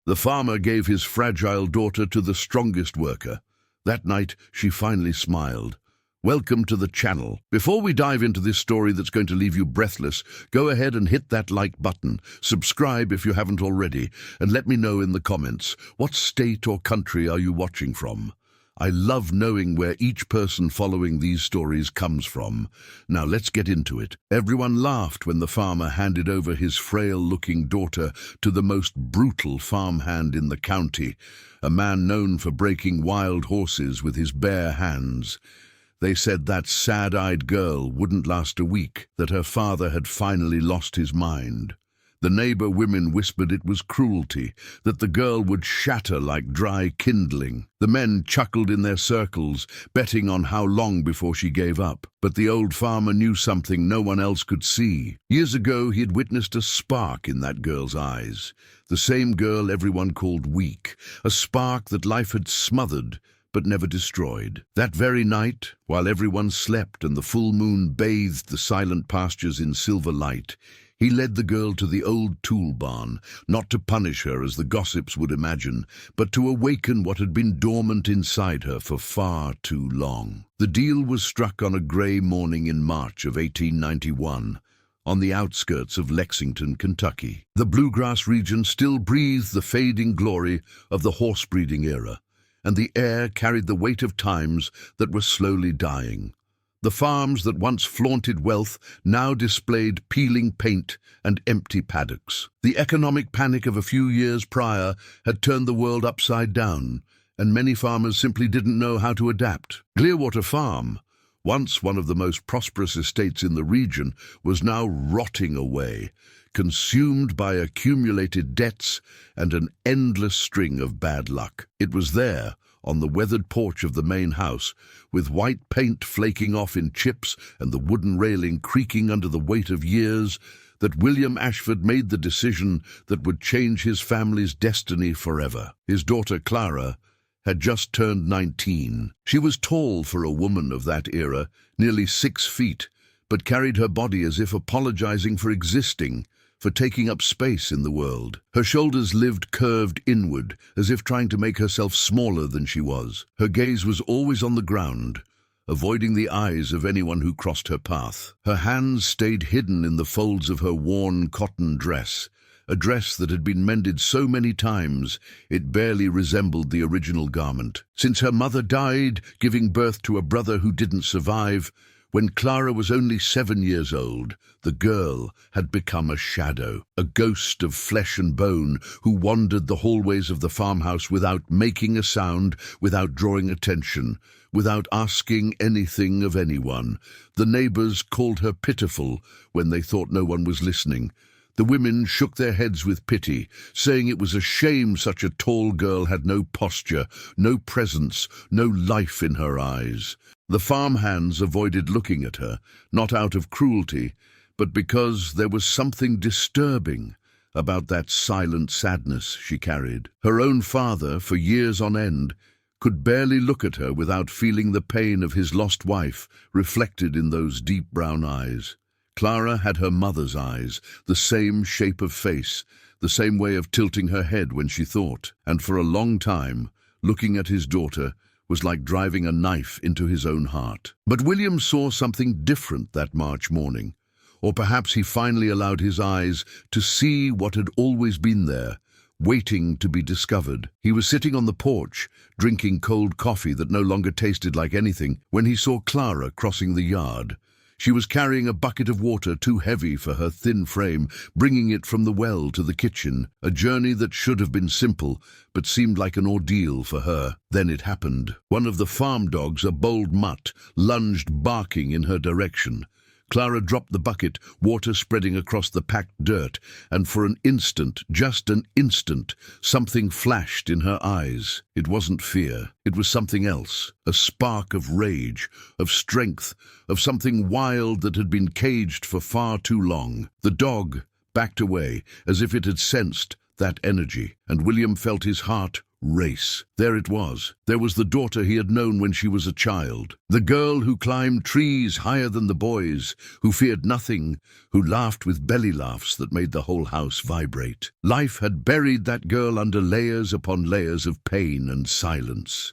The farmer gave his fragile daughter to the strongest worker. That night, she finally smiled. Welcome to the channel. Before we dive into this story that's going to leave you breathless, go ahead and hit that like button, subscribe if you haven't already, and let me know in the comments, what state or country are you watching from? I love knowing where each person following these stories comes from. Now let's get into it. Everyone laughed when the farmer handed over his frail-looking daughter to the most brutal farmhand in the county, a man known for breaking wild horses with his bare hands. They said that sad-eyed girl wouldn't last a week, that her father had finally lost his mind. The neighbor women whispered it was cruelty, that the girl would shatter like dry kindling. The men chuckled in their circles, betting on how long before she gave up. But the old farmer knew something no one else could see. Years ago, he had witnessed a spark in that girl's eyes. The same girl everyone called weak, a spark that life had smothered but never destroyed. That very night, while everyone slept and the full moon bathed the silent pastures in silver light, he led the girl to the old tool barn, not to punish her as the gossips would imagine, but to awaken what had been dormant inside her for far too long. The deal was struck on a grey morning in March of 1891, on the outskirts of Lexington, Kentucky. The bluegrass region still breathed the fading glory of the horse-breeding era, and the air carried the weight of times that were slowly dying. The farms that once flaunted wealth now displayed peeling paint and empty paddocks. The economic panic of a few years prior had turned the world upside down, and many farmers simply didn't know how to adapt. Clearwater Farm, once one of the most prosperous estates in the region, was now rotting away, consumed by accumulated debts and an endless string of bad luck. It was there, on the weathered porch of the main house, with white paint flaking off in chips and the wooden railing creaking under the weight of years, that William Ashford made the decision that would change his family's destiny forever. His daughter Clara had just turned 19. She was tall for a woman of that era, nearly 6 feet, but carried her body as if apologizing for existing, for taking up space in the world. Her shoulders lived curved inward, as if trying to make herself smaller than she was. Her gaze was always on the ground, avoiding the eyes of anyone who crossed her path. Her hands stayed hidden in the folds of her worn cotton dress, a dress that had been mended so many times it barely resembled the original garment. Since her mother died, giving birth to a brother who didn't survive, when Clara was only 7 years old, the girl had become a shadow, a ghost of flesh and bone who wandered the hallways of the farmhouse without making a sound, without drawing attention, without asking anything of anyone. The neighbors called her pitiful when they thought no one was listening. The women shook their heads with pity, saying it was a shame such a tall girl had no posture, no presence, no life in her eyes. The farmhands avoided looking at her, not out of cruelty, but because there was something disturbing about that silent sadness she carried. Her own father, for years on end, could barely look at her without feeling the pain of his lost wife reflected in those deep brown eyes. Clara had her mother's eyes, the same shape of face, the same way of tilting her head when she thought, and for a long time, looking at his daughter was like driving a knife into his own heart. But William saw something different that March morning, or perhaps he finally allowed his eyes to see what had always been there, waiting to be discovered. He was sitting on the porch, drinking cold coffee that no longer tasted like anything, when he saw Clara crossing the yard. She was carrying a bucket of water too heavy for her thin frame, bringing it from the well to the kitchen, a journey that should have been simple, but seemed like an ordeal for her. Then it happened. One of the farm dogs, a bold mutt, lunged barking in her direction. Clara dropped the bucket, water spreading across the packed dirt, and for an instant, just an instant, something flashed in her eyes. It wasn't fear. It was something else, a spark of rage, of strength, of something wild that had been caged for far too long. The dog backed away, as if it had sensed that energy, and William felt his heart race. There it was. There was the daughter he had known when she was a child. The girl who climbed trees higher than the boys, who feared nothing, who laughed with belly laughs that made the whole house vibrate. Life had buried that girl under layers upon layers of pain and silence.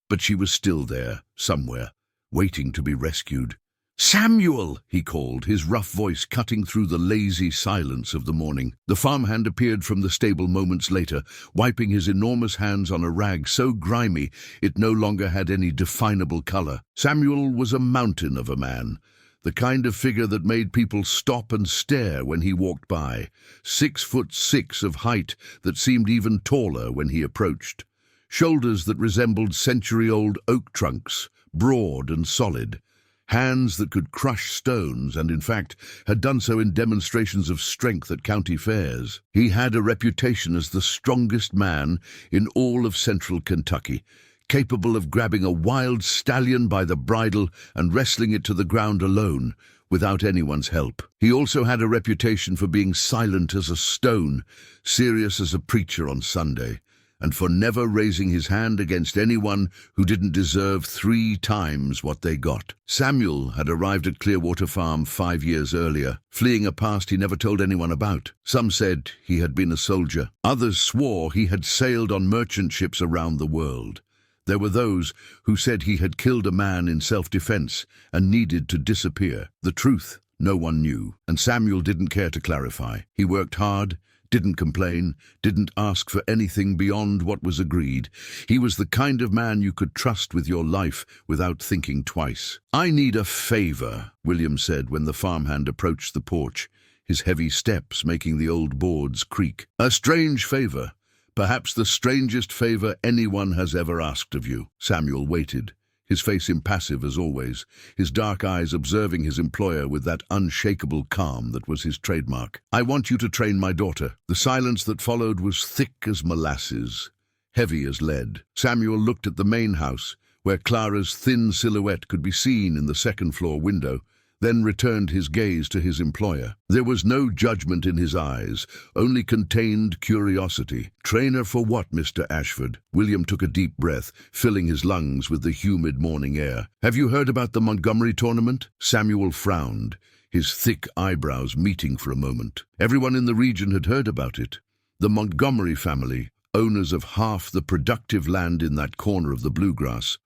But she was still there, somewhere, waiting to be rescued. "Samuel!" he called, his rough voice cutting through the lazy silence of the morning. The farmhand appeared from the stable moments later, wiping his enormous hands on a rag so grimy it no longer had any definable color. Samuel was a mountain of a man, the kind of figure that made people stop and stare when he walked by, 6'6" of height that seemed even taller when he approached, shoulders that resembled century-old oak trunks, broad and solid, hands that could crush stones and, in fact, had done so in demonstrations of strength at county fairs. He had a reputation as the strongest man in all of central Kentucky, capable of grabbing a wild stallion by the bridle and wrestling it to the ground alone, without anyone's help. He also had a reputation for being silent as a stone, serious as a preacher on Sunday, and for never raising his hand against anyone who didn't deserve 3 times what they got. Samuel had arrived at Clearwater Farm 5 years earlier, fleeing a past he never told anyone about. Some said he had been a soldier. Others swore he had sailed on merchant ships around the world. There were those who said he had killed a man in self-defense and needed to disappear. The truth no one knew, and Samuel didn't care to clarify. He worked hard, didn't complain, didn't ask for anything beyond what was agreed. He was the kind of man you could trust with your life without thinking twice. "I need a favor," William said when the farmhand approached the porch, his heavy steps making the old boards creak. "A strange favor, perhaps the strangest favor anyone has ever asked of you." Samuel waited, his face impassive as always, his dark eyes observing his employer with that unshakable calm that was his trademark. "I want you to train my daughter." The silence that followed was thick as molasses, heavy as lead. Samuel looked at the main house, where Clara's thin silhouette could be seen in the second-floor window, then returned his gaze to his employer. There was no judgment in his eyes, only contained curiosity. "Trainer for what, Mr. Ashford?" William took a deep breath, filling his lungs with the humid morning air. "Have you heard about the Montgomery tournament?" Samuel frowned, his thick eyebrows meeting for a moment. Everyone in the region had heard about it. The Montgomery family, owners of half the productive land in that corner of the Bluegrass,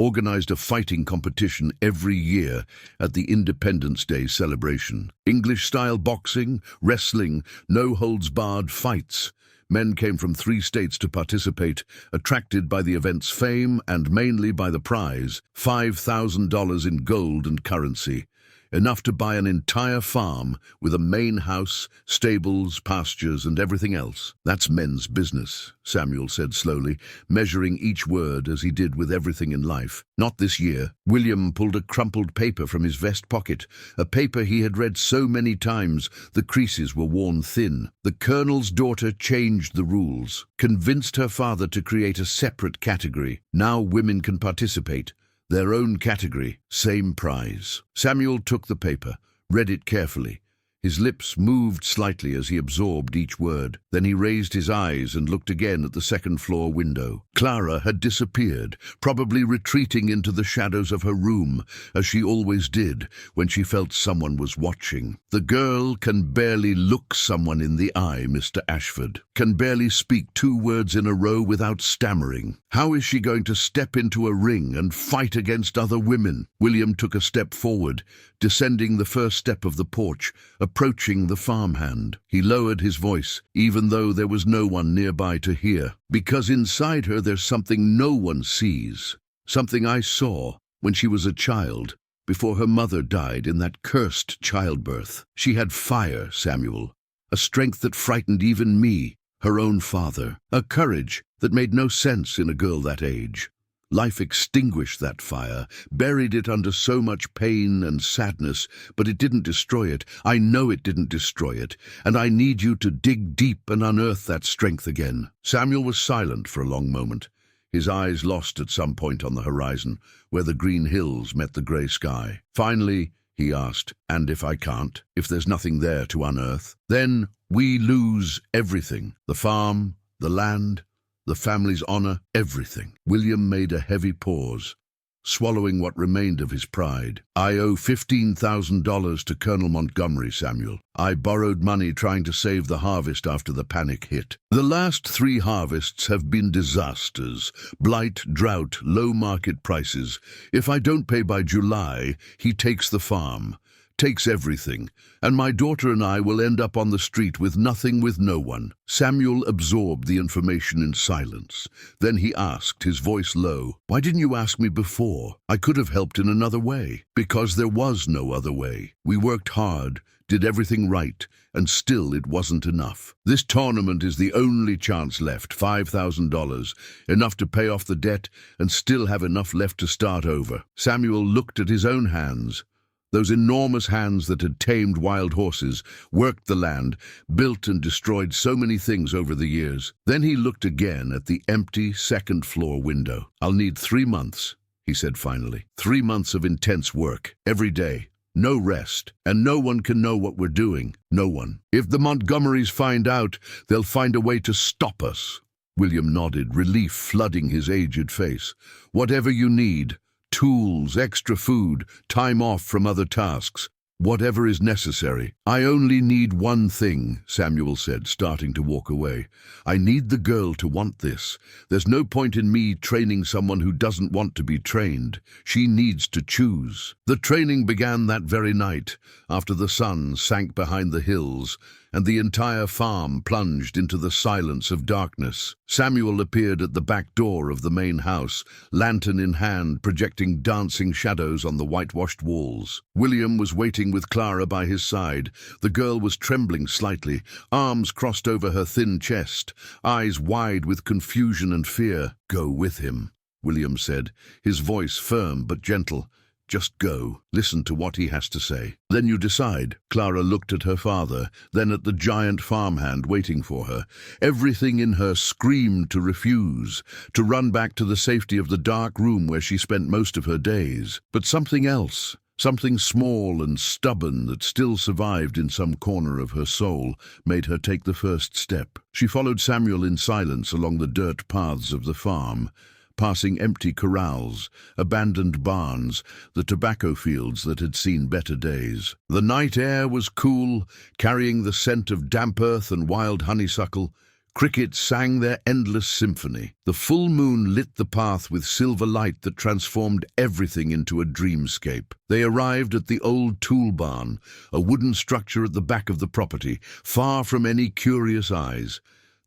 organized a fighting competition every year at the Independence Day celebration. English-style boxing, wrestling, no-holds-barred fights. Men came from 3 states to participate, attracted by the event's fame and mainly by the prize, $5,000 in gold and currency, enough to buy an entire farm with a main house, stables, pastures, and everything else. "That's men's business," Samuel said slowly, measuring each word as he did with everything in life. "Not this year." William pulled a crumpled paper from his vest pocket, a paper he had read so many times the creases were worn thin. "The colonel's daughter changed the rules, convinced her father to create a separate category. Now women can participate. Their own category, same prize." Samuel took the paper, read it carefully. His lips moved slightly as he absorbed each word. Then he raised his eyes and looked again at the second-floor window. Clara had disappeared, probably retreating into the shadows of her room, as she always did when she felt someone was watching. "The girl can barely look someone in the eye, Mr. Ashford. Can barely speak 2 words in a row without stammering. How is she going to step into a ring and fight against other women?" William took a step forward, descending the first step of the porch, approaching the farmhand. He lowered his voice, even though there was no one nearby to hear. "Because inside her there's something no one sees. Something I saw when she was a child, before her mother died in that cursed childbirth. She had fire, Samuel, a strength that frightened even me, her own father, a courage that made no sense in a girl that age. Life extinguished that fire, buried it under so much pain and sadness, but it didn't destroy it. I know it didn't destroy it, and I need you to dig deep and unearth that strength again." Samuel was silent for a long moment, his eyes lost at some point on the horizon, where the green hills met the grey sky. Finally, he asked, "And if I can't, if there's nothing there to unearth?" "Then we lose everything. The farm, the land, the family's honor, everything. William made a heavy pause, swallowing what remained of his pride. I owe $15,000 to Colonel Montgomery, Samuel. I borrowed money trying to save the harvest after the panic hit. The last 3 harvests have been disasters. Blight, drought, low market prices. If I don't pay by July, he takes the farm, takes everything, and my daughter and I will end up on the street with nothing, with no one. Samuel absorbed the information in silence. Then he asked, his voice low, "Why didn't you ask me before? I could have helped in another way." Because there was no other way. We worked hard, did everything right, and still it wasn't enough. This tournament is the only chance left, $5,000, enough to pay off the debt and still have enough left to start over. Samuel looked at his own hands. Those enormous hands that had tamed wild horses, worked the land, built and destroyed so many things over the years. Then he looked again at the empty second-floor window. "I'll need 3 months," he said finally. 3 months of intense work, every day, no rest, and no one can know what we're doing. No one. If the Montgomerys find out, they'll find a way to stop us. William nodded, relief flooding his aged face. "Whatever you need. Tools, extra food, time off from other tasks, whatever is necessary. I only need one thing," Samuel said, starting to walk away. "I need the girl to want this. There's no point in me training someone who doesn't want to be trained. She needs to choose." The training began that very night, after the sun sank behind the hills, and the entire farm plunged into the silence of darkness. Samuel appeared at the back door of the main house, lantern in hand, projecting dancing shadows on the whitewashed walls. William was waiting with Clara by his side. The girl was trembling slightly, arms crossed over her thin chest, eyes wide with confusion and fear. "Go with him," William said, his voice firm but gentle. "Just go. Listen to what he has to say. Then you decide." Clara looked at her father, then at the giant farmhand waiting for her. Everything in her screamed to refuse, to run back to the safety of the dark room where she spent most of her days. But something else, something small and stubborn that still survived in some corner of her soul, made her take the first step. She followed Samuel in silence along the dirt paths of the farm, passing empty corrals, abandoned barns, the tobacco fields that had seen better days. The night air was cool, carrying the scent of damp earth and wild honeysuckle. Crickets sang their endless symphony. The full moon lit the path with silver light that transformed everything into a dreamscape. They arrived at the old tool barn, a wooden structure at the back of the property, far from any curious eyes.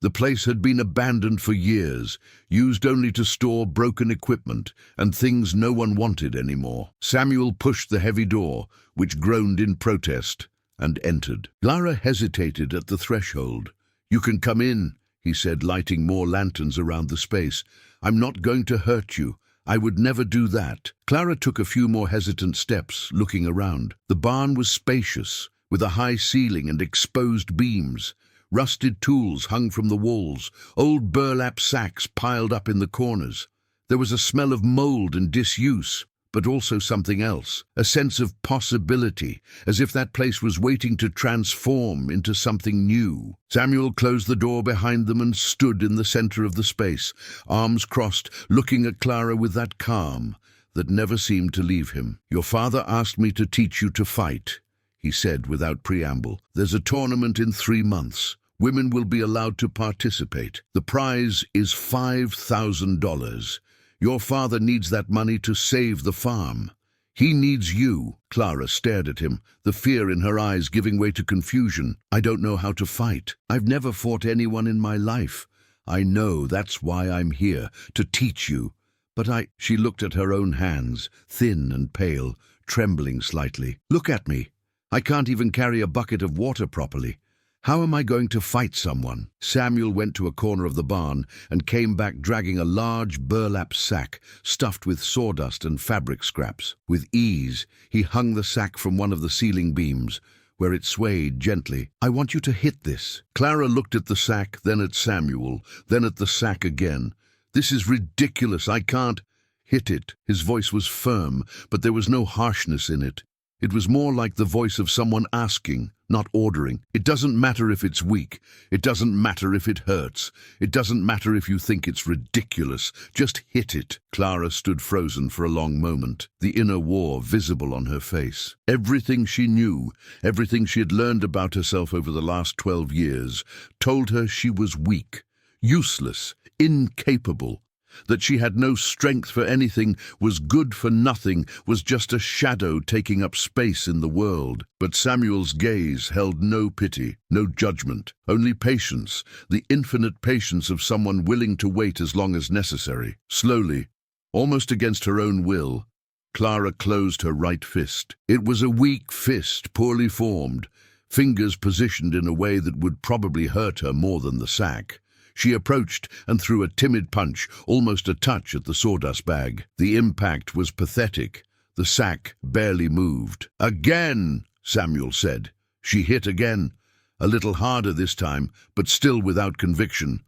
The place had been abandoned for years, used only to store broken equipment and things no one wanted anymore. Samuel pushed the heavy door, which groaned in protest, and entered. Clara hesitated at the threshold. "You can come in," he said, lighting more lanterns around the space. "I'm not going to hurt you. I would never do that." Clara took a few more hesitant steps, looking around. The barn was spacious, with a high ceiling and exposed beams. Rusted tools hung from the walls, old burlap sacks piled up in the corners. There was a smell of mold and disuse, but also something else, a sense of possibility, as if that place was waiting to transform into something new. Samuel closed the door behind them and stood in the center of the space, arms crossed, looking at Clara with that calm that never seemed to leave him. "Your father asked me to teach you to fight," he said without preamble. "There's a tournament in 3 months. Women will be allowed to participate. The prize is $5,000. Your father needs that money to save the farm. He needs you." Clara stared at him, the fear in her eyes giving way to confusion. "I don't know how to fight. I've never fought anyone in my life. I know, that's why I'm here, to teach you. But She looked at her own hands, thin and pale, trembling slightly. "Look at me. I can't even carry a bucket of water properly. How am I going to fight someone?" Samuel went to a corner of the barn and came back dragging a large burlap sack stuffed with sawdust and fabric scraps. With ease, he hung the sack from one of the ceiling beams, where it swayed gently. "I want you to hit this." Clara looked at the sack, then at Samuel, then at the sack again. "This is ridiculous. I can't." "Hit it." His voice was firm, but there was no harshness in it. It was more like the voice of someone asking, not ordering. It doesn't matter if it's weak. It doesn't matter if it hurts. It doesn't matter if you think it's ridiculous. Just hit it. Clara stood frozen for a long moment, the inner war visible on her face. Everything she knew, everything she had learned about herself over the last 12 years, told her she was weak, useless, incapable. That she had no strength for anything, was good for nothing, was just a shadow taking up space in the world. But Samuel's gaze held no pity, no judgment, only patience, the infinite patience of someone willing to wait as long as necessary. Slowly, almost against her own will, Clara closed her right fist. It was a weak fist, poorly formed, fingers positioned in a way that would probably hurt her more than the sack. She approached and threw a timid punch, almost a touch at the sawdust bag. The impact was pathetic. The sack barely moved. "Again," Samuel said. She hit again, a little harder this time, but still without conviction.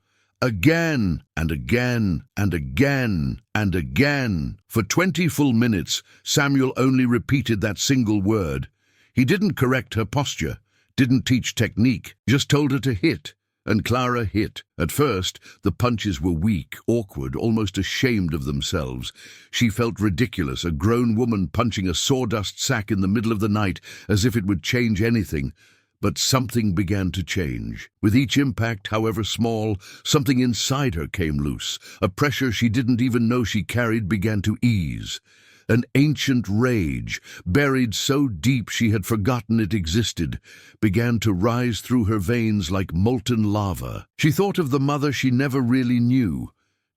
Again, and again, and again, and again. For 20 full minutes, Samuel only repeated that single word. He didn't correct her posture, didn't teach technique, just told her to hit. And Clara hit. At first, the punches were weak, awkward, almost ashamed of themselves. She felt ridiculous, a grown woman punching a sawdust sack in the middle of the night, as if it would change anything. But something began to change. With each impact, however small, something inside her came loose. A pressure she didn't even know she carried began to ease. An ancient rage, buried so deep she had forgotten it existed, began to rise through her veins like molten lava. She thought of the mother she never really knew,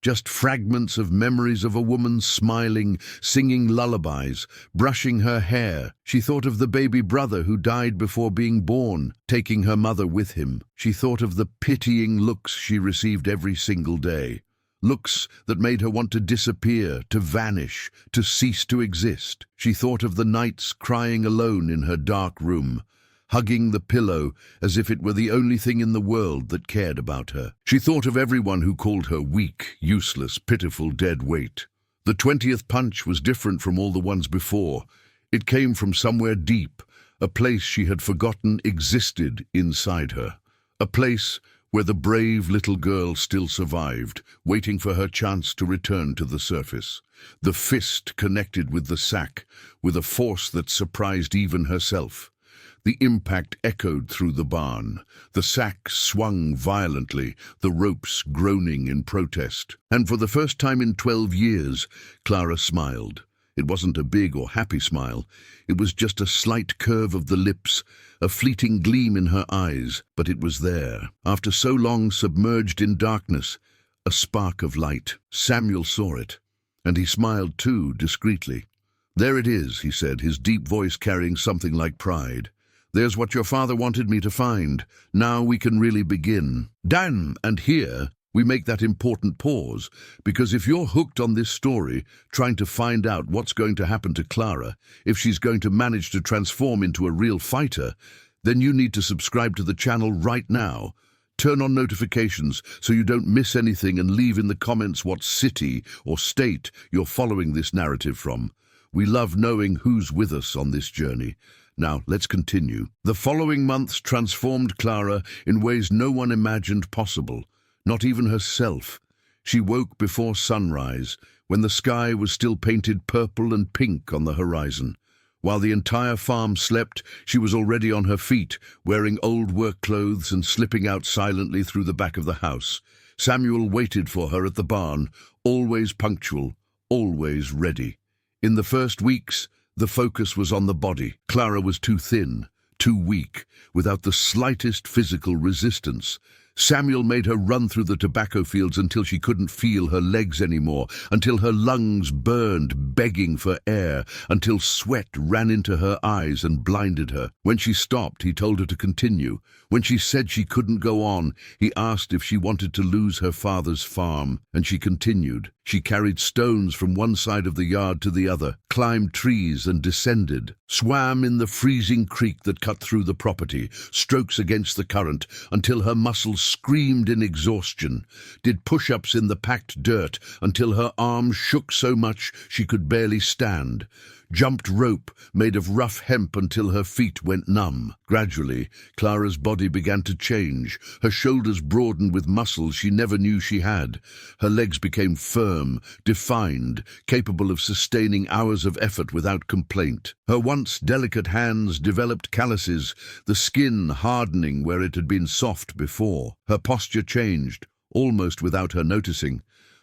just fragments of memories of a woman smiling, singing lullabies, brushing her hair. She thought of the baby brother who died before being born, taking her mother with him. She thought of the pitying looks she received every single day. Looks that made her want to disappear, to vanish, to cease to exist. She thought of the nights crying alone in her dark room, hugging the pillow as if it were the only thing in the world that cared about her. She thought of everyone who called her weak, useless, pitiful dead weight. The 20th punch was different from all the ones before. It came from somewhere deep, a place she had forgotten existed inside her. A place where the brave little girl still survived, waiting for her chance to return to the surface. The fist connected with the sack, with a force that surprised even herself. The impact echoed through the barn. The sack swung violently, the ropes groaning in protest. And for the first time in 12 years, Clara smiled. It wasn't a big or happy smile. It was just a slight curve of the lips, a fleeting gleam in her eyes, but it was there. After so long submerged in darkness, a spark of light. Samuel saw it, and he smiled too, discreetly. "There it is," he said, his deep voice carrying something like pride. "There's what your father wanted me to find. Now we can really begin." Damn, and here we make that important pause, because if you're hooked on this story, trying to find out what's going to happen to Clara, if she's going to manage to transform into a real fighter, then you need to subscribe to the channel right now. Turn on notifications so you don't miss anything, and leave in the comments what city or state you're following this narrative from. We love knowing who's with us on this journey. Now, let's continue. The following months transformed Clara in ways no one imagined possible. Not even herself. She woke before sunrise, when the sky was still painted purple and pink on the horizon. While the entire farm slept, she was already on her feet, wearing old work clothes and slipping out silently through the back of the house. Samuel waited for her at the barn, always punctual, always ready. In the first weeks, the focus was on the body. Clara was too thin, too weak, without the slightest physical resistance. Samuel made her run through the tobacco fields until she couldn't feel her legs anymore, until her lungs burned, begging for air, until sweat ran into her eyes and blinded her. When she stopped, he told her to continue. When she said she couldn't go on, he asked if she wanted to lose her father's farm, and she continued. She carried stones from one side of the yard to the other, climbed trees and descended, swam in the freezing creek that cut through the property, strokes against the current, until her muscles screamed in exhaustion, did push-ups in the packed dirt until her arms shook so much she could barely stand, jumped rope made of rough hemp until her feet went numb. Gradually, Clara's body began to change. Her shoulders broadened with muscles she never knew she had. Her legs became firm, defined, capable of sustaining hours of effort without complaint. Her once delicate hands developed calluses, the skin hardening where it had been soft before. Her posture changed, almost without her noticing.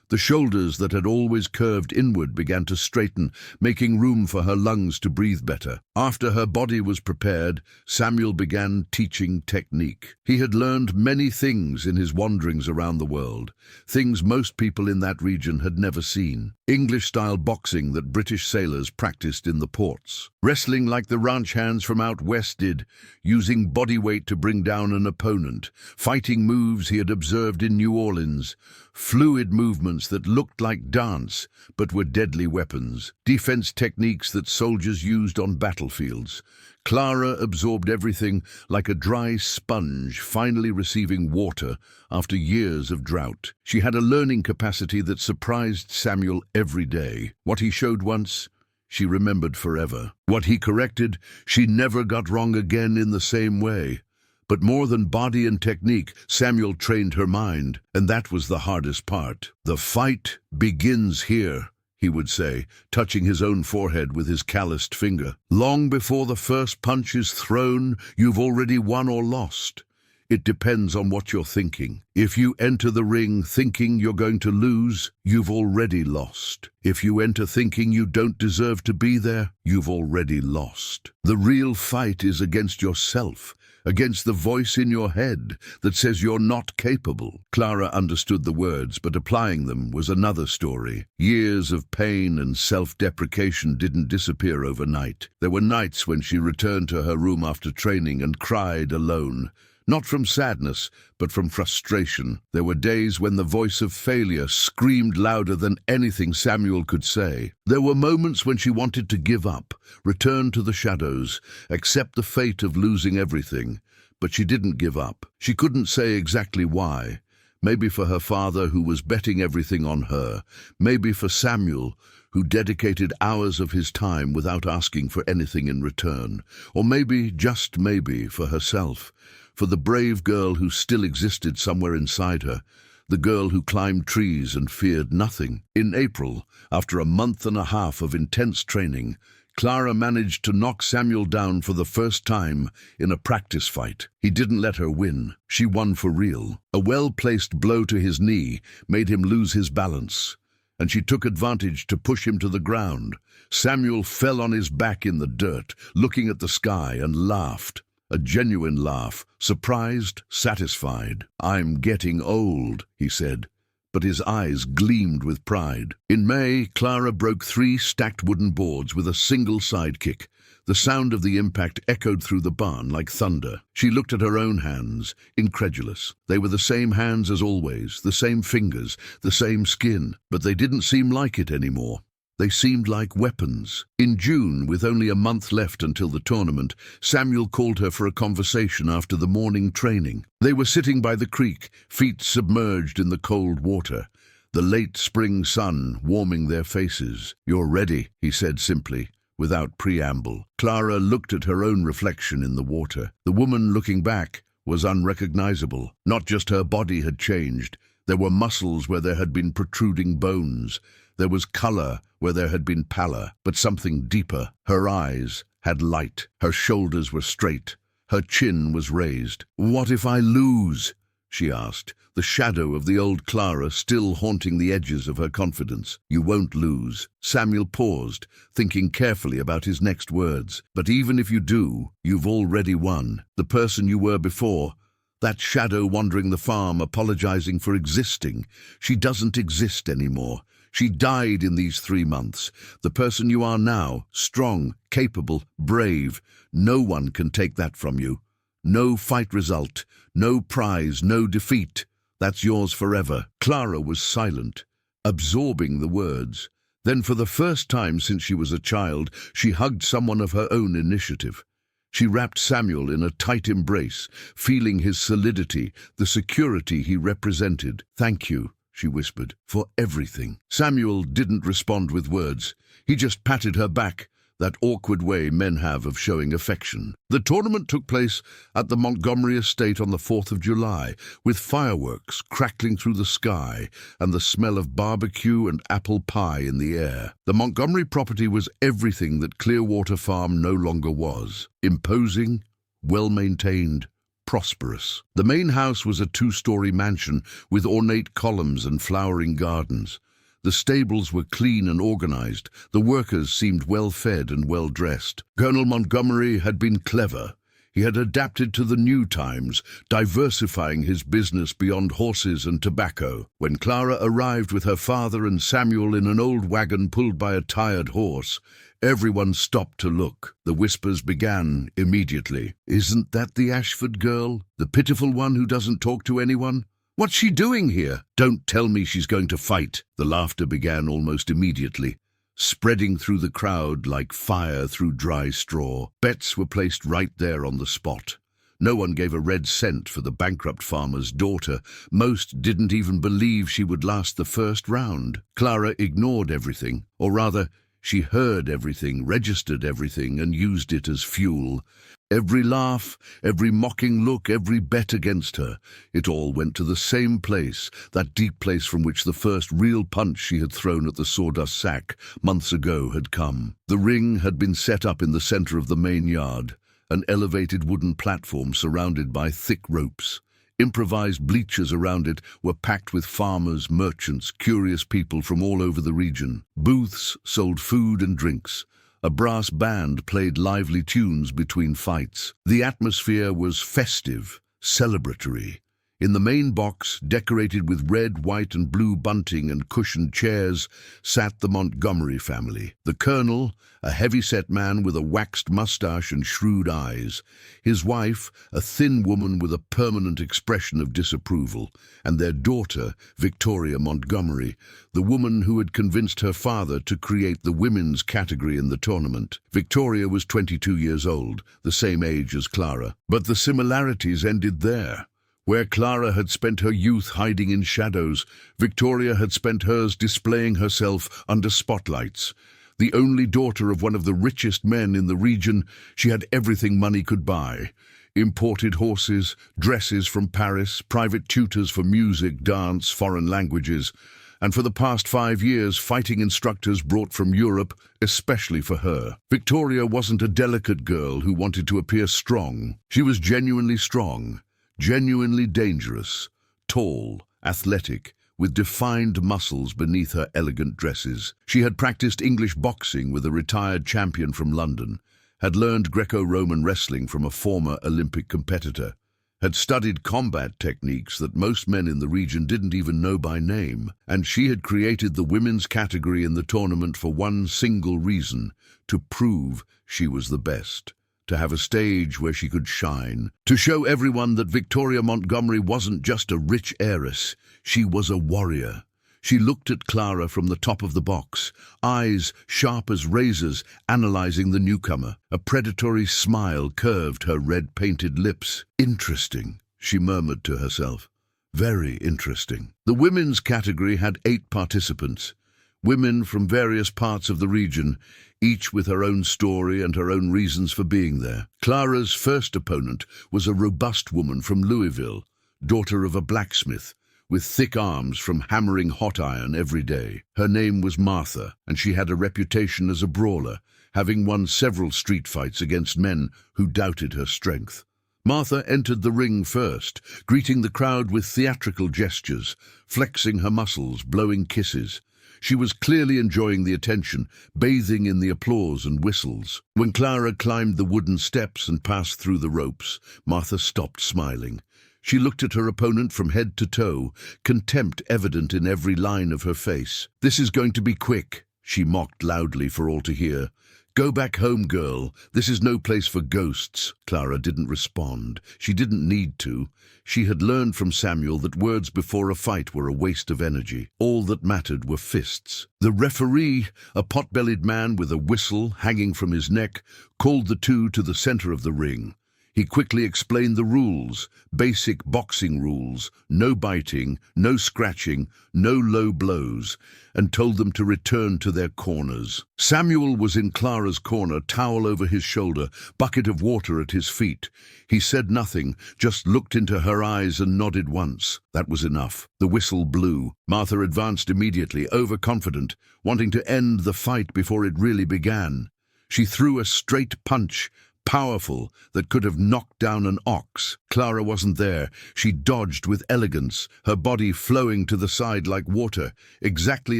The shoulders that had always curved inward began to straighten, making room for her lungs to breathe better. After her body was prepared, Samuel began teaching technique. He had learned many things in his wanderings around the world, things most people in that region had never seen. English-style boxing that British sailors practiced in the ports. Wrestling like the ranch hands from out west did, using body weight to bring down an opponent. Fighting moves he had observed in New Orleans. Fluid movements that looked like dance, but were deadly weapons. Defense techniques that soldiers used on battlefields. Clara absorbed everything like a dry sponge finally receiving water after years of drought. She had a learning capacity that surprised Samuel every day. What he showed once, she remembered forever. What he corrected, she never got wrong again in the same way. But more than body and technique, Samuel trained her mind, and that was the hardest part. "The fight begins here," he would say, touching his own forehead with his calloused finger. "Long before the first punch is thrown, you've already won or lost. It depends on what you're thinking. If you enter the ring thinking you're going to lose, you've already lost. If you enter thinking you don't deserve to be there, you've already lost. The real fight is against yourself, against the voice in your head that says you're not capable." Clara understood the words, but applying them was another story. Years of pain and self-deprecation didn't disappear overnight. There were nights when she returned to her room after training and cried alone. Not from sadness, but from frustration. There were days when the voice of failure screamed louder than anything Samuel could say. There were moments when she wanted to give up, return to the shadows, accept the fate of losing everything. But she didn't give up. She couldn't say exactly why. Maybe for her father, who was betting everything on her. Maybe for Samuel, who dedicated hours of his time without asking for anything in return. Or maybe, just maybe, for herself. For the brave girl who still existed somewhere inside her, the girl who climbed trees and feared nothing. In April, after a month and a half of intense training, Clara managed to knock Samuel down for the first time in a practice fight. He didn't let her win. She won for real. A well-placed blow to his knee made him lose his balance, and she took advantage to push him to the ground. Samuel fell on his back in the dirt, looking at the sky, and laughed. A genuine laugh, surprised, satisfied. "I'm getting old," he said, but his eyes gleamed with pride. In May, Clara broke 3 stacked wooden boards with a single side kick. The sound of the impact echoed through the barn like thunder. She looked at her own hands, incredulous. They were the same hands as always, the same fingers, the same skin, but they didn't seem like it anymore. They seemed like weapons. In June, with only a month left until the tournament, Samuel called her for a conversation after the morning training. They were sitting by the creek, feet submerged in the cold water, the late spring sun warming their faces. "You're ready," he said simply, without preamble. Clara looked at her own reflection in the water. The woman looking back was unrecognizable. Not just her body had changed. There were muscles where there had been protruding bones. There was color where there had been pallor, but something deeper. Her eyes had light. Her shoulders were straight. Her chin was raised. "What if I lose?" she asked, the shadow of the old Clara still haunting the edges of her confidence. "You won't lose." Samuel paused, thinking carefully about his next words. "But even if you do, you've already won. The person you were before, that shadow wandering the farm, apologizing for existing, she doesn't exist anymore. She died in these 3 months. The person you are now, strong, capable, brave, no one can take that from you. No fight result, no prize, no defeat. That's yours forever." Clara was silent, absorbing the words. Then, for the first time since she was a child, she hugged someone of her own initiative. She wrapped Samuel in a tight embrace, feeling his solidity, the security he represented. "Thank you," she whispered, "for everything." Samuel didn't respond with words. He just patted her back, that awkward way men have of showing affection. The tournament took place at the Montgomery estate on the 4th of July, with fireworks crackling through the sky and the smell of barbecue and apple pie in the air. The Montgomery property was everything that Clearwater Farm no longer was: imposing, well-maintained, prosperous. The main house was a 2-story mansion with ornate columns and flowering gardens. The stables were clean and organized. The workers seemed well-fed and well-dressed. Colonel Montgomery had been clever. He had adapted to the new times, diversifying his business beyond horses and tobacco. When Clara arrived with her father and Samuel in an old wagon pulled by a tired horse, everyone stopped to look. The whispers began immediately. "Isn't that the Ashford girl? The pitiful one who doesn't talk to anyone? What's she doing here? Don't tell me she's going to fight." The laughter began almost immediately, spreading through the crowd like fire through dry straw. Bets were placed right there on the spot. No one gave a red cent for the bankrupt farmer's daughter. Most didn't even believe she would last the first round. Clara ignored everything, or rather, she heard everything, registered everything, and used it as fuel. Every laugh, every mocking look, every bet against her, it all went to the same place, that deep place from which the first real punch she had thrown at the sawdust sack months ago had come. The ring had been set up in the center of the main yard, an elevated wooden platform surrounded by thick ropes. Improvised bleachers around it were packed with farmers, merchants, curious people from all over the region. Booths sold food and drinks. A brass band played lively tunes between fights. The atmosphere was festive, celebratory. In the main box, decorated with red, white, and blue bunting and cushioned chairs, sat the Montgomery family. The colonel, a heavy-set man with a waxed mustache and shrewd eyes, his wife, a thin woman with a permanent expression of disapproval, and their daughter, Victoria Montgomery, the woman who had convinced her father to create the women's category in the tournament. Victoria was 22 years old, the same age as Clara, but the similarities ended there. Where Clara had spent her youth hiding in shadows, Victoria had spent hers displaying herself under spotlights. The only daughter of one of the richest men in the region, she had everything money could buy. Imported horses, dresses from Paris, private tutors for music, dance, foreign languages, and for the past 5 years, fighting instructors brought from Europe, especially for her. Victoria wasn't a delicate girl who wanted to appear strong. She was genuinely strong. Genuinely dangerous, tall, athletic, with defined muscles beneath her elegant dresses. She had practiced English boxing with a retired champion from London, had learned Greco-Roman wrestling from a former Olympic competitor, had studied combat techniques that most men in the region didn't even know by name, and she had created the women's category in the tournament for one single reason: to prove she was the best. To have a stage where she could shine, to show everyone that Victoria Montgomery wasn't just a rich heiress, she was a warrior. She looked at Clara from the top of the box, eyes sharp as razors, analyzing the newcomer. A predatory smile curved her red-painted lips. "Interesting," she murmured to herself. "Very interesting." The women's category had 8 participants. Women from various parts of the region, each with her own story and her own reasons for being there. Clara's first opponent was a robust woman from Louisville, daughter of a blacksmith, with thick arms from hammering hot iron every day. Her name was Martha, and she had a reputation as a brawler, having won several street fights against men who doubted her strength. Martha entered the ring first, greeting the crowd with theatrical gestures, flexing her muscles, blowing kisses. She was clearly enjoying the attention, bathing in the applause and whistles. When Clara climbed the wooden steps and passed through the ropes, Martha stopped smiling. She looked at her opponent from head to toe, contempt evident in every line of her face. "This is going to be quick," she mocked loudly for all to hear. "Go back home, girl. This is no place for ghosts." Clara didn't respond. She didn't need to. She had learned from Samuel that words before a fight were a waste of energy. All that mattered were fists. The referee, a pot-bellied man with a whistle hanging from his neck, called the two to the center of the ring. He quickly explained the rules, basic boxing rules: no biting, no scratching, no low blows, and told them to return to their corners. Samuel was in Clara's corner, towel over his shoulder, bucket of water at his feet. He said nothing, just looked into her eyes and nodded once. That was enough. The whistle blew. Martha advanced immediately, overconfident, wanting to end the fight before it really began. She threw a straight punch, powerful, that could have knocked down an ox. Clara wasn't there. She dodged with elegance, her body flowing to the side like water, exactly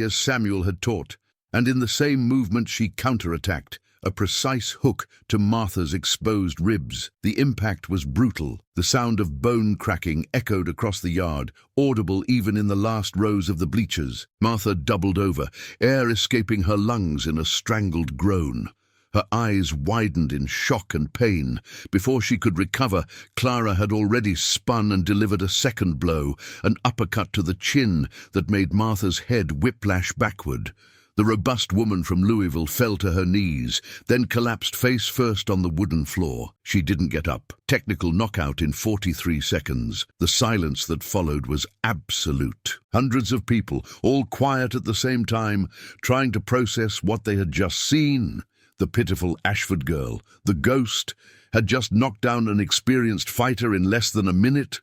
as Samuel had taught. And in the same movement she counterattacked, a precise hook to Martha's exposed ribs. The impact was brutal. The sound of bone cracking echoed across the yard, audible even in the last rows of the bleachers. Martha doubled over, air escaping her lungs in a strangled groan. Her eyes widened in shock and pain. Before she could recover, Clara had already spun and delivered a second blow, an uppercut to the chin that made Martha's head whiplash backward. The robust woman from Louisville fell to her knees, then collapsed face first on the wooden floor. She didn't get up. Technical knockout in 43 seconds. The silence that followed was absolute. Hundreds of people, all quiet at the same time, trying to process what they had just seen. The pitiful Ashford girl, the ghost, had just knocked down an experienced fighter in less than a minute.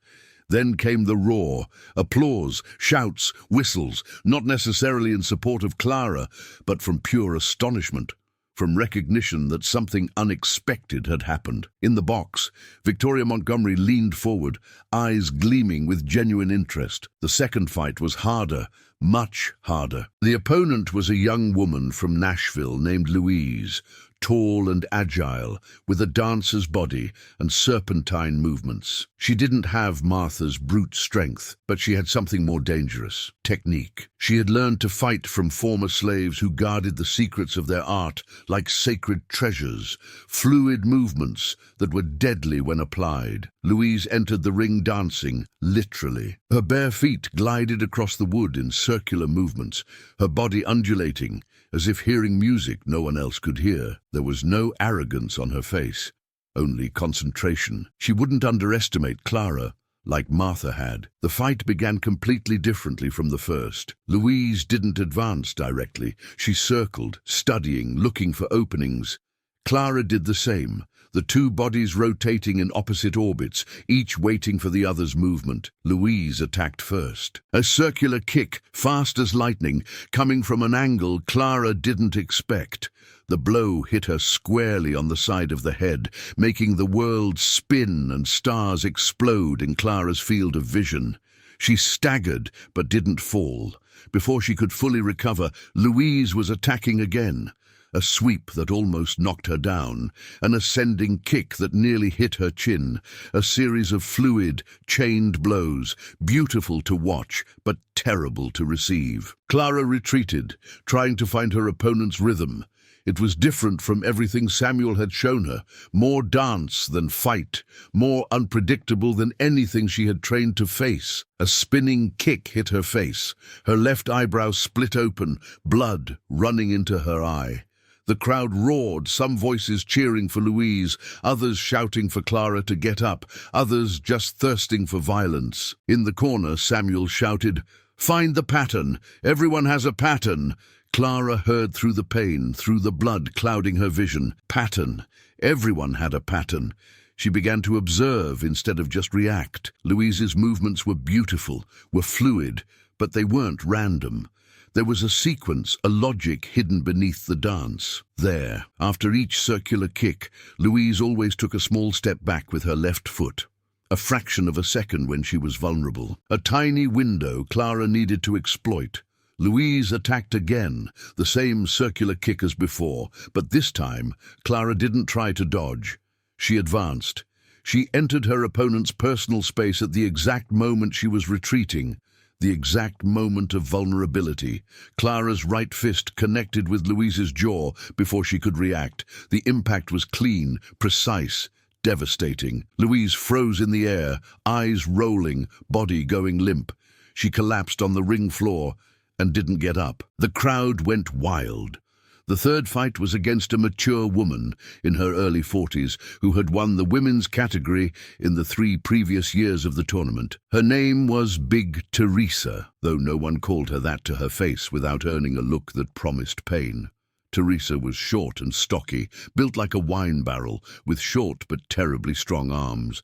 Then came the roar, applause, shouts, whistles, not necessarily in support of Clara, but from pure astonishment, from recognition that something unexpected had happened. In the box, Victoria Montgomery leaned forward, eyes gleaming with genuine interest. The second fight was harder, much harder. The opponent was a young woman from Nashville named Louise, tall and agile, with a dancer's body and serpentine movements. She didn't have Martha's brute strength, but she had something more dangerous: technique. She had learned to fight from former slaves who guarded the secrets of their art like sacred treasures, fluid movements that were deadly when applied. Louise entered the ring dancing, literally. Her bare feet glided across the wood in circular movements, her body undulating, as if hearing music no one else could hear. There was no arrogance on her face, only concentration. She wouldn't underestimate Clara, like Martha had. The fight began completely differently from the first. Louise didn't advance directly. She circled, studying, looking for openings. Clara did the same, the two bodies rotating in opposite orbits, each waiting for the other's movement. Louise attacked first. A circular kick, fast as lightning, coming from an angle Clara didn't expect. The blow hit her squarely on the side of the head, making the world spin and stars explode in Clara's field of vision. She staggered, but didn't fall. Before she could fully recover, Louise was attacking again. A sweep that almost knocked her down, an ascending kick that nearly hit her chin, a series of fluid, chained blows, beautiful to watch, but terrible to receive. Clara retreated, trying to find her opponent's rhythm. It was different from everything Samuel had shown her, more dance than fight, more unpredictable than anything she had trained to face. A spinning kick hit her face, her left eyebrow split open, blood running into her eye. The crowd roared, some voices cheering for Louise, others shouting for Clara to get up, others just thirsting for violence. In the corner, Samuel shouted, "Find the pattern! Everyone has a pattern!" Clara heard through the pain, through the blood clouding her vision. Pattern. Everyone had a pattern. She began to observe instead of just react. Louise's movements were beautiful, were fluid, but they weren't random. There was a sequence, a logic hidden beneath the dance. There, after each circular kick, Louise always took a small step back with her left foot. A fraction of a second when she was vulnerable. A tiny window Clara needed to exploit. Louise attacked again, the same circular kick as before, but this time, Clara didn't try to dodge. She advanced. She entered her opponent's personal space at the exact moment she was retreating. The exact moment of vulnerability. Clara's right fist connected with Louise's jaw before she could react. The impact was clean, precise, devastating. Louise froze in the air, eyes rolling, body going limp. She collapsed on the ring floor and didn't get up. The crowd went wild. The third fight was against a mature woman in her early 40s who had won the women's category in the 3 previous years of the tournament. Her name was Big Teresa, though no one called her that to her face without earning a look that promised pain. Teresa was short and stocky, built like a wine barrel, with short but terribly strong arms.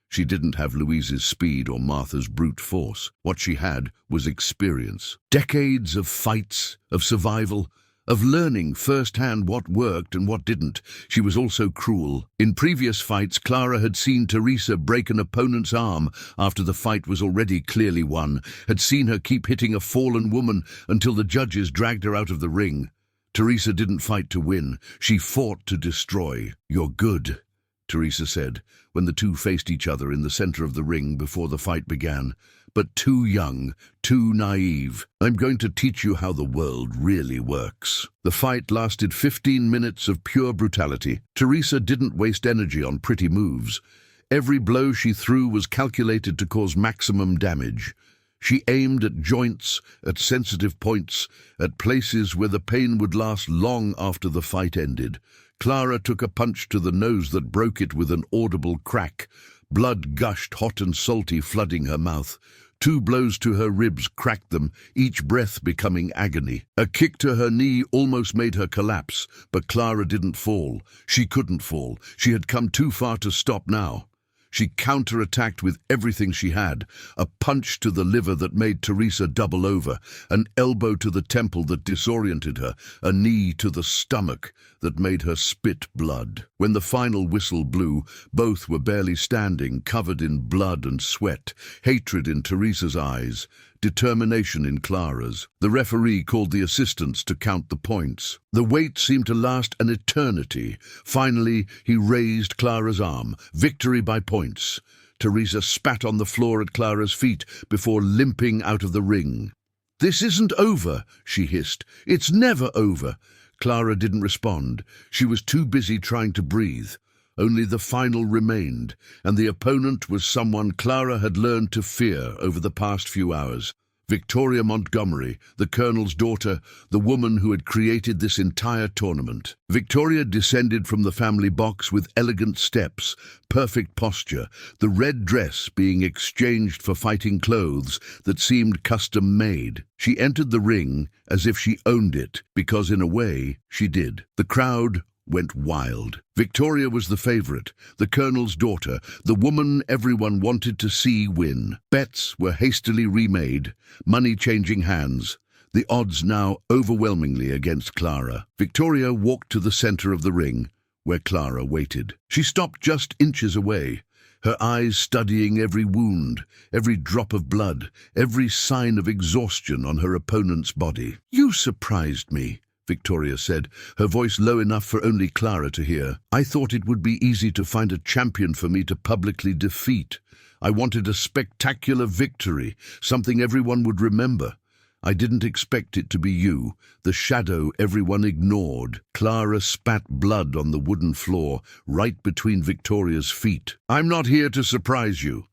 She didn't have Louise's speed or Martha's brute force. What she had was experience. Decades of fights, of survival, of learning firsthand what worked and what didn't. She was also cruel. In previous fights, Clara had seen Teresa break an opponent's arm after the fight was already clearly won, had seen her keep hitting a fallen woman until the judges dragged her out of the ring. Teresa didn't fight to win. She fought to destroy. "You're good," Teresa said, when the two faced each other in the center of the ring before the fight began. "But too young, too naive. I'm going to teach you how the world really works." The fight lasted 15 minutes of pure brutality. Teresa didn't waste energy on pretty moves. Every blow she threw was calculated to cause maximum damage. She aimed at joints, at sensitive points, at places where the pain would last long after the fight ended. Clara took a punch to the nose that broke it with an audible crack. Blood gushed hot and salty, flooding her mouth. 2 blows to her ribs cracked them, each breath becoming agony. A kick to her knee almost made her collapse, but Clara didn't fall. She couldn't fall. She had come too far to stop now. She counterattacked with everything she had. A punch to the liver that made Teresa double over, an elbow to the temple that disoriented her, a knee to the stomach that made her spit blood. When the final whistle blew, both were barely standing, covered in blood and sweat, hatred in Teresa's eyes, determination in Clara's. The referee called the assistants to count the points. The wait seemed to last an eternity. Finally, he raised Clara's arm. Victory by points. Teresa spat on the floor at Clara's feet before limping out of the ring. "This isn't over," she hissed. "It's never over." Clara didn't respond. She was too busy trying to breathe. Only the final remained, and the opponent was someone Clara had learned to fear over the past few hours. Victoria Montgomery, the Colonel's daughter, the woman who had created this entire tournament. Victoria descended from the family box with elegant steps, perfect posture, the red dress being exchanged for fighting clothes that seemed custom-made. She entered the ring as if she owned it, because in a way she did. The crowd went wild. Victoria was the favorite, the Colonel's daughter, the woman everyone wanted to see win. Bets were hastily remade, money changing hands, the odds now overwhelmingly against Clara. Victoria walked to the center of the ring, where Clara waited. She stopped just inches away, her eyes studying every wound, every drop of blood, every sign of exhaustion on her opponent's body. "You surprised me," Victoria said, her voice low enough for only Clara to hear. "I thought it would be easy to find a champion for me to publicly defeat. I wanted a spectacular victory, something everyone would remember. I didn't expect it to be you, the shadow everyone ignored." Clara spat blood on the wooden floor, right between Victoria's feet. "I'm not here to surprise you.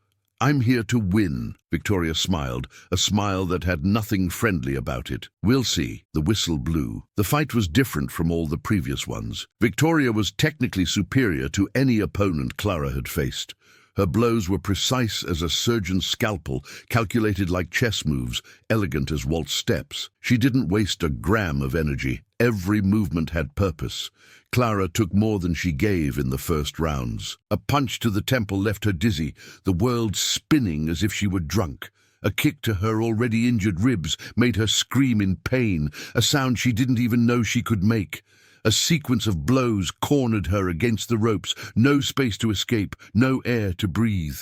I'm here to win." Victoria smiled, a smile that had nothing friendly about it. "We'll see." The whistle blew. The fight was different from all the previous ones. Victoria was technically superior to any opponent Clara had faced. Her blows were precise as a surgeon's scalpel, calculated like chess moves, elegant as waltz steps. She didn't waste a gram of energy. Every movement had purpose. Clara took more than she gave in the first rounds. A punch to the temple left her dizzy, the world spinning as if she were drunk. A kick to her already injured ribs made her scream in pain, a sound she didn't even know she could make. A sequence of blows cornered her against the ropes, no space to escape, no air to breathe.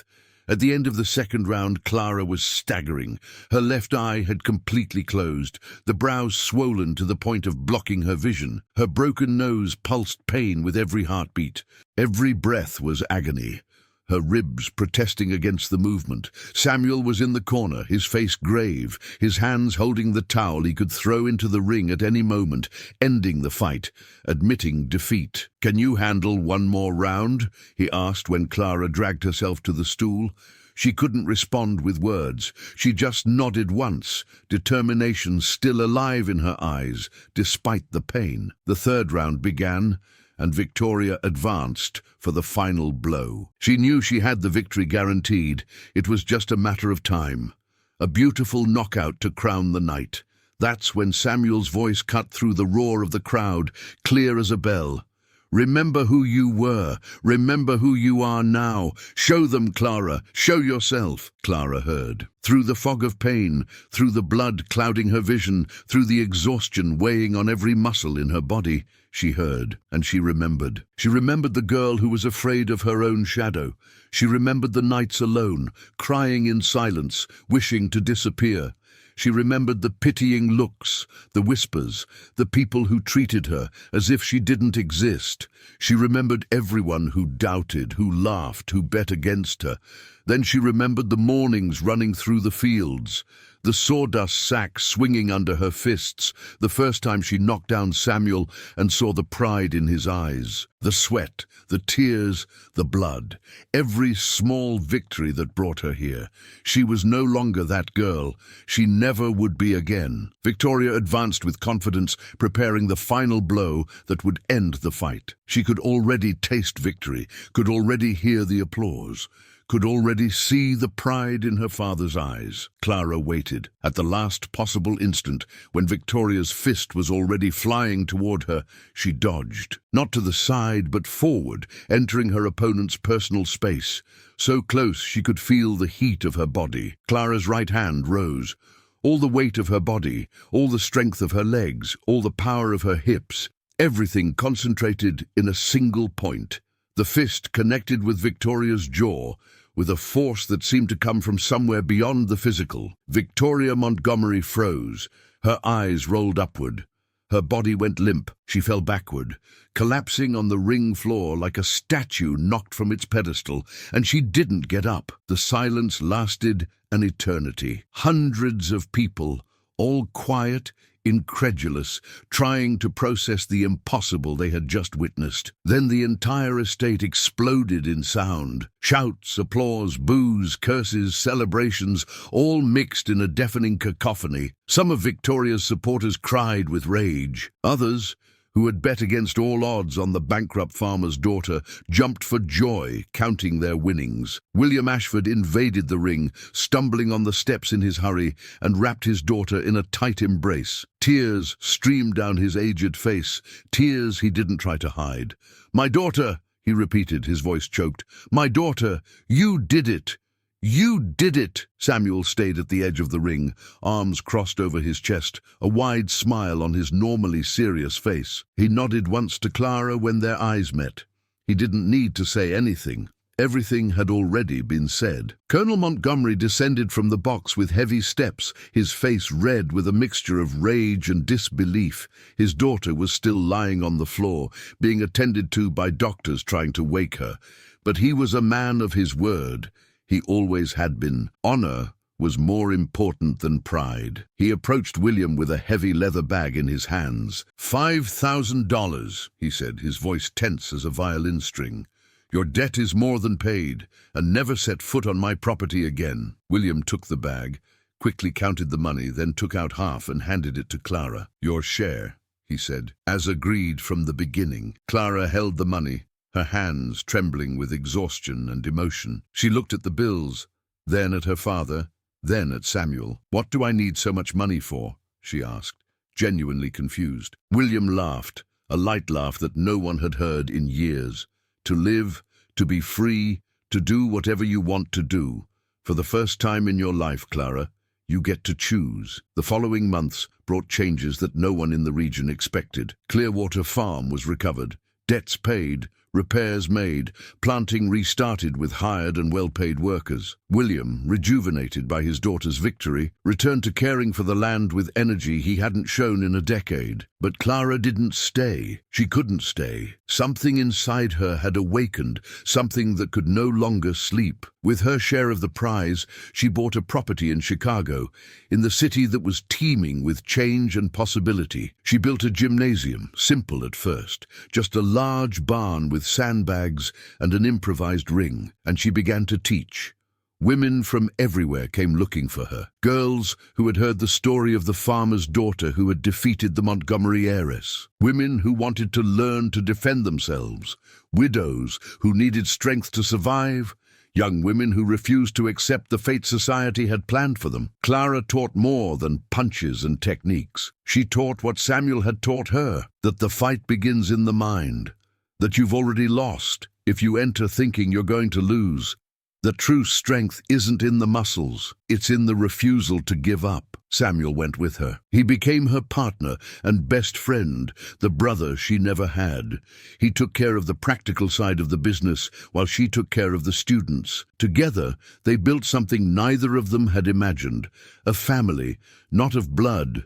At the end of the second round, Clara was staggering. Her left eye had completely closed, the brows swollen to the point of blocking her vision. Her broken nose pulsed pain with every heartbeat. Every breath was agony, her ribs protesting against the movement. Samuel was in the corner, his face grave, his hands holding the towel he could throw into the ring at any moment, ending the fight, admitting defeat. "Can you handle one more round?" he asked when Clara dragged herself to the stool. She couldn't respond with words. She just nodded once, determination still alive in her eyes, despite the pain. The third round began, and Victoria advanced for the final blow. She knew she had the victory guaranteed. It was just a matter of time. A beautiful knockout to crown the night. That's when Samuel's voice cut through the roar of the crowd, clear as a bell. "Remember who you were. Remember who you are now. Show them, Clara. Show yourself," Clara heard. Through the fog of pain, through the blood clouding her vision, through the exhaustion weighing on every muscle in her body, she heard, and she remembered. She remembered the girl who was afraid of her own shadow. She remembered the nights alone, crying in silence, wishing to disappear. She remembered the pitying looks, the whispers, the people who treated her as if she didn't exist. She remembered everyone who doubted, who laughed, who bet against her. Then she remembered the mornings running through the fields, the sawdust sack swinging under her fists, the first time she knocked down Samuel and saw the pride in his eyes, the sweat, the tears, the blood, every small victory that brought her here. She was no longer that girl. She never would be again. Victoria advanced with confidence, preparing the final blow that would end the fight. She could already taste victory, could already hear the applause, could already see the pride in her father's eyes. Clara waited. At the last possible instant, when Victoria's fist was already flying toward her, she dodged. Not to the side, but forward, entering her opponent's personal space. So close she could feel the heat of her body. Clara's right hand rose. All the weight of her body, all the strength of her legs, all the power of her hips, everything concentrated in a single point. The fist connected with Victoria's jaw, with a force that seemed to come from somewhere beyond the physical. Victoria Montgomery froze. Her eyes rolled upward. Her body went limp. She fell backward, collapsing on the ring floor like a statue knocked from its pedestal, and she didn't get up. The silence lasted an eternity. Hundreds of people, all quiet, incredulous, trying to process the impossible they had just witnessed. Then the entire estate exploded in sound. Shouts, applause, boos, curses, celebrations, all mixed in a deafening cacophony. Some of Victoria's supporters cried with rage. Others, who had bet against all odds on the bankrupt farmer's daughter, jumped for joy, counting their winnings. William Ashford invaded the ring, stumbling on the steps in his hurry, and wrapped his daughter in a tight embrace. Tears streamed down his aged face, tears he didn't try to hide. "My daughter," he repeated, his voice choked. "My daughter, you did it. You did it!" Samuel stayed at the edge of the ring, arms crossed over his chest, a wide smile on his normally serious face. He nodded once to Clara when their eyes met. He didn't need to say anything. Everything had already been said. Colonel Montgomery descended from the box with heavy steps, his face red with a mixture of rage and disbelief. His daughter was still lying on the floor, being attended to by doctors trying to wake her. But he was a man of his word. He always had been. Honor was more important than pride. He approached William with a heavy leather bag in his hands. $5,000, he said, his voice tense as a violin string. "Your debt is more than paid, and never set foot on my property again." William took the bag, quickly counted the money, then took out half and handed it to Clara. "Your share," he said, "as agreed from the beginning." Clara held the money, her hands trembling with exhaustion and emotion. She looked at the bills, then at her father, then at Samuel. "What do I need so much money for?" she asked, genuinely confused. William laughed, a light laugh that no one had heard in years. "To live, to be free, to do whatever you want to do. For the first time in your life, Clara, you get to choose." The following months brought changes that no one in the region expected. Clearwater Farm was recovered, debts paid, repairs made, planting restarted with hired and well-paid workers. William, rejuvenated by his daughter's victory, returned to caring for the land with energy he hadn't shown in a decade. But Clara didn't stay. She couldn't stay. Something inside her had awakened, something that could no longer sleep. With her share of the prize, she bought a property in Chicago, in the city that was teeming with change and possibility. She built a gymnasium, simple at first, just a large barn with sandbags and an improvised ring, and she began to teach. Women from everywhere came looking for her. Girls who had heard the story of the farmer's daughter who had defeated the Montgomery heiress. Women who wanted to learn to defend themselves. Widows who needed strength to survive. Young women who refused to accept the fate society had planned for them. Clara taught more than punches and techniques. She taught what Samuel had taught her, that the fight begins in the mind, that you've already lost if you enter thinking you're going to lose. The true strength isn't in the muscles, it's in the refusal to give up. Samuel went with her. He became her partner and best friend, the brother she never had. He took care of the practical side of the business while she took care of the students. Together, they built something neither of them had imagined, a family, not of blood,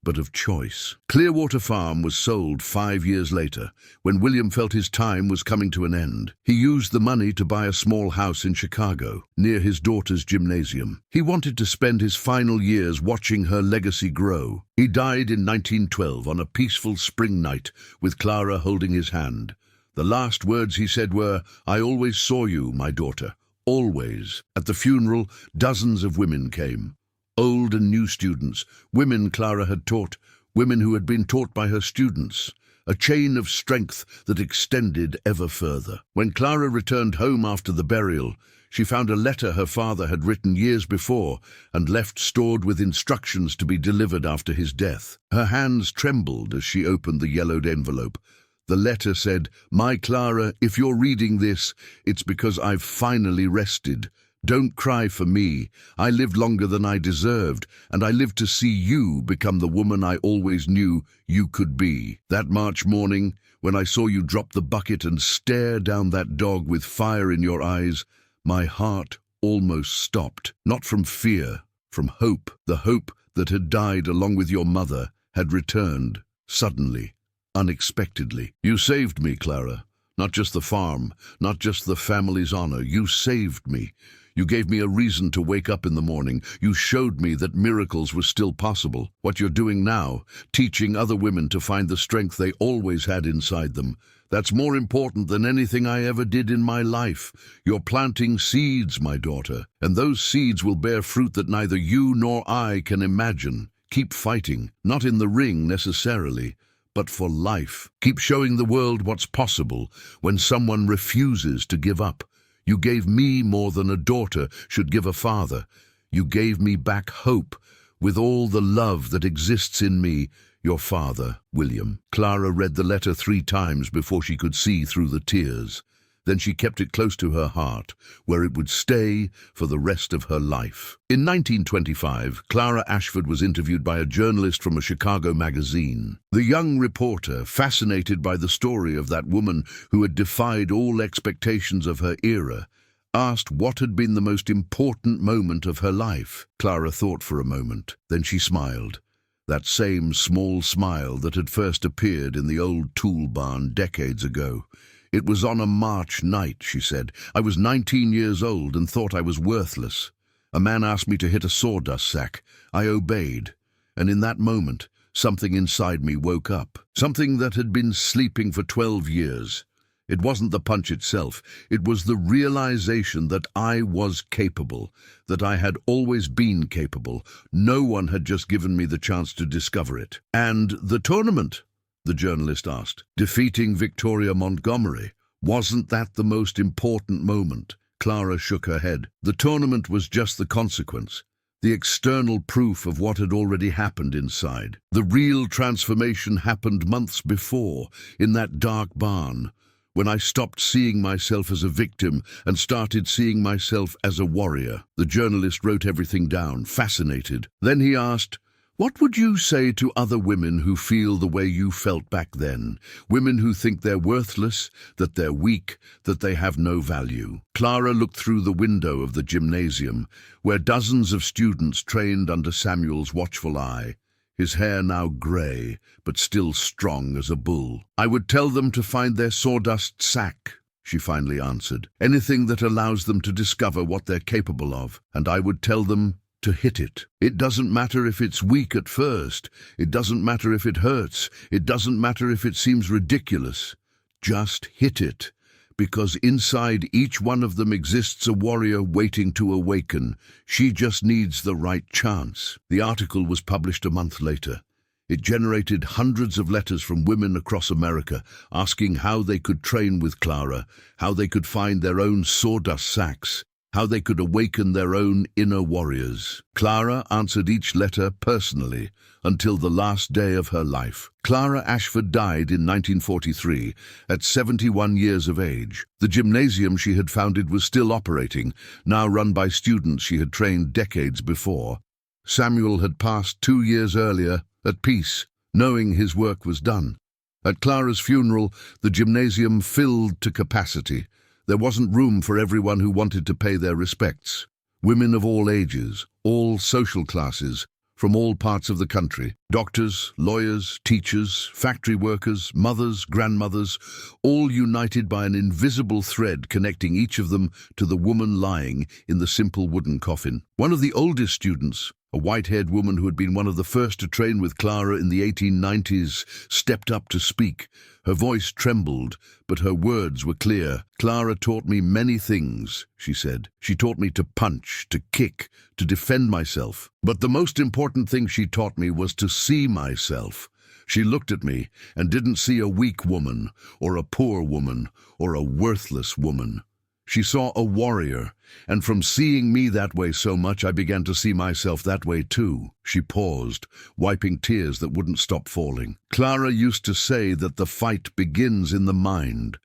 but of choice. Clearwater Farm was sold 5 years later, when William felt his time was coming to an end. He used the money to buy a small house in Chicago, near his daughter's gymnasium. He wanted to spend his final years watching her legacy grow. He died in 1912 on a peaceful spring night, with Clara holding his hand. The last words he said were, "I always saw you, my daughter, always." At the funeral, dozens of women came. Old and new students, women Clara had taught, women who had been taught by her students, a chain of strength that extended ever further. When Clara returned home after the burial, she found a letter her father had written years before and left stored with instructions to be delivered after his death. Her hands trembled as she opened the yellowed envelope. The letter said, "My Clara, if you're reading this, it's because I've finally rested. Don't cry for me. I lived longer than I deserved, and I lived to see you become the woman I always knew you could be. That March morning, when I saw you drop the bucket and stare down that dog with fire in your eyes, my heart almost stopped. Not from fear, from hope. The hope that had died along with your mother had returned, suddenly, unexpectedly. You saved me, Clara. Not just the farm, not just the family's honor. You saved me. You gave me a reason to wake up in the morning. You showed me that miracles were still possible. What you're doing now, teaching other women to find the strength they always had inside them, that's more important than anything I ever did in my life. You're planting seeds, my daughter, and those seeds will bear fruit that neither you nor I can imagine. Keep fighting, not in the ring necessarily, but for life. Keep showing the world what's possible when someone refuses to give up. You gave me more than a daughter should give a father. You gave me back hope with all the love that exists in me, your father, William." Clara read the letter 3 times before she could see through the tears. Then she kept it close to her heart, where it would stay for the rest of her life. In 1925, Clara Ashford was interviewed by a journalist from a Chicago magazine. The young reporter, fascinated by the story of that woman who had defied all expectations of her era, asked what had been the most important moment of her life. Clara thought for a moment. Then she smiled. That same small smile that had first appeared in the old tool barn decades ago. "It was on a March night," she said. "I was 19 years old and thought I was worthless. A man asked me to hit a sawdust sack. I obeyed. And in that moment, something inside me woke up. Something that had been sleeping for 12 years. It wasn't the punch itself. It was the realization that I was capable, that I had always been capable. No one had just given me the chance to discover it." "And the tournament?" the journalist asked. "Defeating Victoria Montgomery. Wasn't that the most important moment?" Clara shook her head. "The tournament was just the consequence, the external proof of what had already happened inside. The real transformation happened months before, in that dark barn, when I stopped seeing myself as a victim and started seeing myself as a warrior." The journalist wrote everything down, fascinated. Then he asked, "What would you say to other women who feel the way you felt back then? Women who think they're worthless, that they're weak, that they have no value?" Clara looked through the window of the gymnasium, where dozens of students trained under Samuel's watchful eye, his hair now grey, but still strong as a bull. "I would tell them to find their sawdust sack," she finally answered. "Anything that allows them to discover what they're capable of. And I would tell them to hit it. It doesn't matter if it's weak at first. It doesn't matter if it hurts. It doesn't matter if it seems ridiculous. Just hit it. because inside each one of them exists a warrior waiting to awaken. She just needs the right chance. The article was published a month later. It generated hundreds of letters from women across America asking how they could train with Clara, how they could find their own sawdust sacks, how they could awaken their own inner warriors. Clara answered each letter personally until the last day of her life. Clara Ashford died in 1943 at 71 years of age. The gymnasium she had founded was still operating, now run by students she had trained decades before. Samuel had passed 2 years earlier, at peace, knowing his work was done. At Clara's funeral, the gymnasium filled to capacity. There wasn't room for everyone who wanted to pay their respects. Women of all ages, all social classes, from all parts of the country. Doctors, lawyers, teachers, factory workers, mothers, grandmothers, all united by an invisible thread connecting each of them to the woman lying in the simple wooden coffin. One of the oldest students, a white-haired woman who had been one of the first to train with Clara in the 1890s, stepped up to speak. Her voice trembled, but her words were clear. "Clara taught me many things," she said. "She taught me to punch, to kick, to defend myself. But the most important thing she taught me was to see myself. She looked at me and didn't see a weak woman, or a poor woman, or a worthless woman. She saw a warrior, and from seeing me that way so much, I began to see myself that way too." She paused, wiping tears that wouldn't stop falling. "Clara used to say that the fight begins in the mind,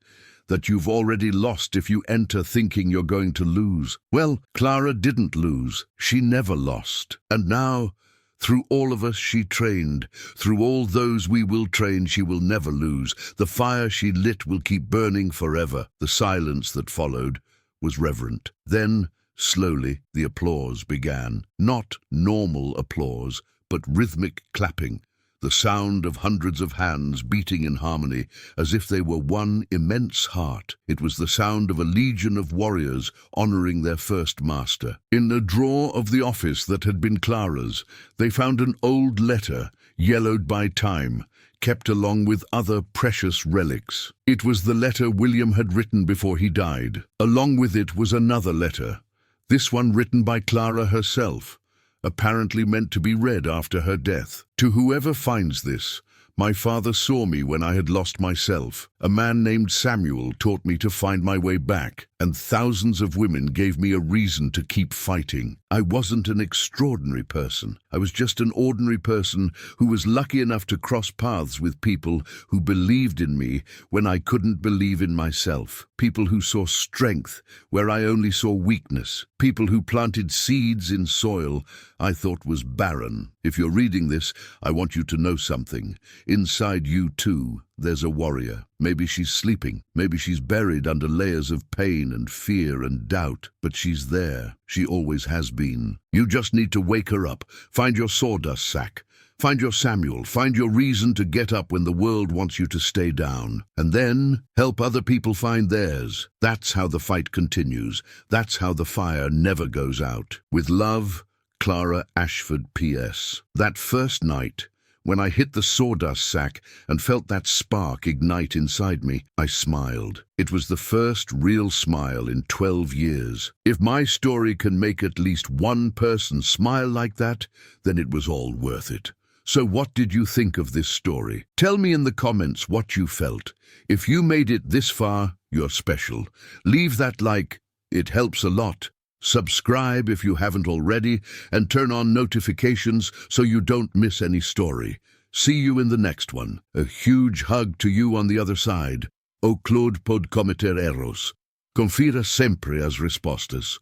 that you've already lost if you enter thinking you're going to lose. Well, Clara didn't lose. She never lost. And now, through all of us she trained, through all those we will train, she will never lose. The fire she lit will keep burning forever." The silence that followed was reverent. Then, slowly, the applause began. Not normal applause, but rhythmic clapping. The sound of hundreds of hands beating in harmony, as if they were one immense heart. It was the sound of a legion of warriors honoring their first master. In a drawer of the office that had been Clara's, they found an old letter, yellowed by time, kept along with other precious relics. It was the letter William had written before he died. Along with it was another letter, this one written by Clara herself, apparently meant to be read after her death. "To whoever finds this, my father saw me when I had lost myself. A man named Samuel taught me to find my way back, and thousands of women gave me a reason to keep fighting. I wasn't an extraordinary person. I was just an ordinary person who was lucky enough to cross paths with people who believed in me when I couldn't believe in myself. People who saw strength where I only saw weakness. People who planted seeds in soil I thought was barren. If you're reading this, I want you to know something. Inside you too, there's a warrior. Maybe she's sleeping. Maybe she's buried under layers of pain and fear and doubt. But she's there. She always has been. You just need to wake her up. Find your sawdust sack. Find your Samuel. Find your reason to get up when the world wants you to stay down. And then help other people find theirs. That's how the fight continues. That's how the fire never goes out. With love, Clara Ashford, P.S. That first night, when I hit the sawdust sack and felt that spark ignite inside me, I smiled. It was the first real smile in 12 years. If my story can make at least one person smile like that, then it was all worth it. So what did you think of this story? Tell me in the comments what you felt. If you made it this far, you're special. Leave that like. It helps a lot. Subscribe if you haven't already, and turn on notifications so you don't miss any story. See you in the next one. A huge hug to you on the other side. O Claude pod cometer eros. Confira sempre as respostas.